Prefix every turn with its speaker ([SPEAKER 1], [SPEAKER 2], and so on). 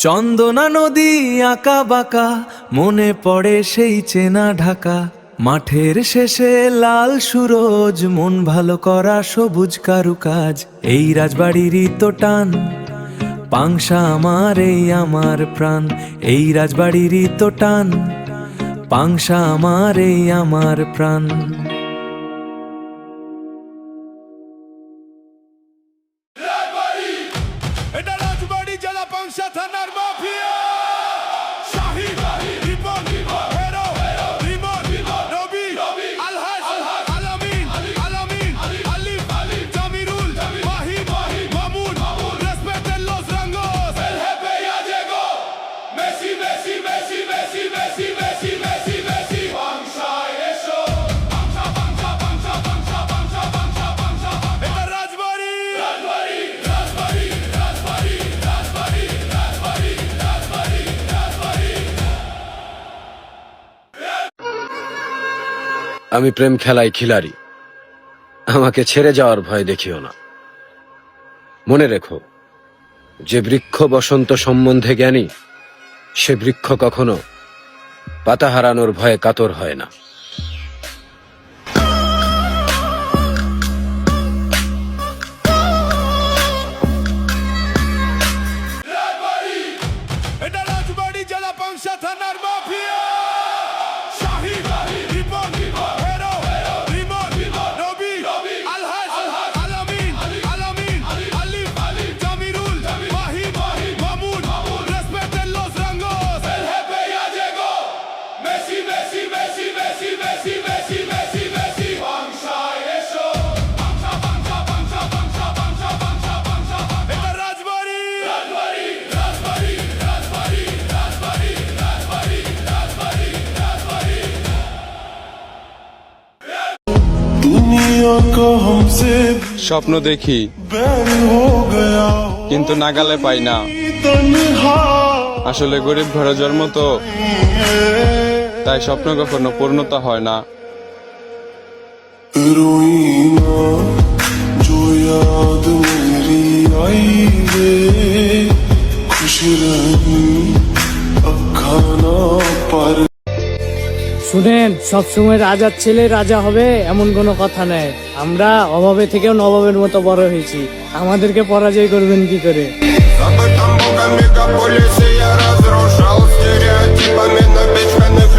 [SPEAKER 1] চন্দনা নদী আঁকা বাঁকা, মনে পড়ে সেই চেনা ঢাকা। মাঠের শেষে লাল সুরজ, মন ভালো করা সবুজ কারুকাজ। এই রাজবাড়িরই তো টান, পাংশা আমার এই আমার প্রাণ। এই রাজবাড়িরই তো টান, পাংশা আমার এই আমার প্রাণ।
[SPEAKER 2] এটা রাজবাড়ি জেলা পাংশা থানার মাফিয়া। শাহিদ, রিপন, হেরো, রিমন, নবী, আলহাজ, আলামিন, আলিফ, Jamirul, Mahim, Mamun, respect en los rangos. El jefe ya llegó. Messi, Messi, Messi, Messi, Messi, Messi, Messi, Messi. Pangsha এসো। পাংশা, পাংশা, পাংশা, পাংশা, পাংশা, পাংশা, পাংশা। এটা রাজবাড়ি, রাজবাড়ি, রাজবাড়ি, রাজবাড়ি, রাজবাড়ি, রাজবাড়ি, রাজবাড়ি, রাজবাড়ি।
[SPEAKER 3] আমি প্রেম খেলাই খিলাড়ি, আমাকে ছেড়ে যাওয়ার ভয় দেখিও না। মনে রেখো, যে বৃক্ষ বসন্ত সম্বন্ধে জ্ঞানী, সে বৃক্ষ কখনো পাতা হারানোর ভয়ে কাতর হয় না।
[SPEAKER 2] এটা রাজবাড়ি জেলা পাংশা থানার মাফিয়া। শাহিদ, রিপন, হেরো, রিমন, নবী, আলহাজ, আলামিন, আলিফ, Jamirul, Mahim, Mamun, respect en los rangos. El jefe ya llegó. Messi, Messi, Messi, Messi, Messi, Messi, Messi, Messi. Pangsha এসো। পাংশা, পাংশা, পাংশা, পাংশা, পাংশা, পাংশা, পাংশা। এটা রাজবাড়ি, রাজবাড়ি, রাজবাড়ি, রাজবাড়ি, রাজবাড়ি, রাজবাড়ি, রাজবাড়ি, রাজবাড়ি।
[SPEAKER 4] दुनिया का हमसे
[SPEAKER 5] স্বপ্ন দেখি
[SPEAKER 4] बैर हो गया हो
[SPEAKER 5] কিন্তু নাগালে পাই না।
[SPEAKER 4] तन्हा
[SPEAKER 5] আসলে গরিব ঘরে জন্ম তো, তাই স্বপ্ন কখনো পূর্ণতা হয় না।
[SPEAKER 4] रोई ना जो याद मेरी आई वे खुश रही अब खाना पर
[SPEAKER 6] শুনেন, সবসময় রাজার ছেলে রাজা হবে এমন কোনো কথা নেই। আমরা অভাবে থেকেও নবাবের মতো বড় হয়েছি, আমাদেরকে পরাজয় করবেন কি করে?
[SPEAKER 7] За бытом бога мегаполисе я разрушал стереотипами напичканных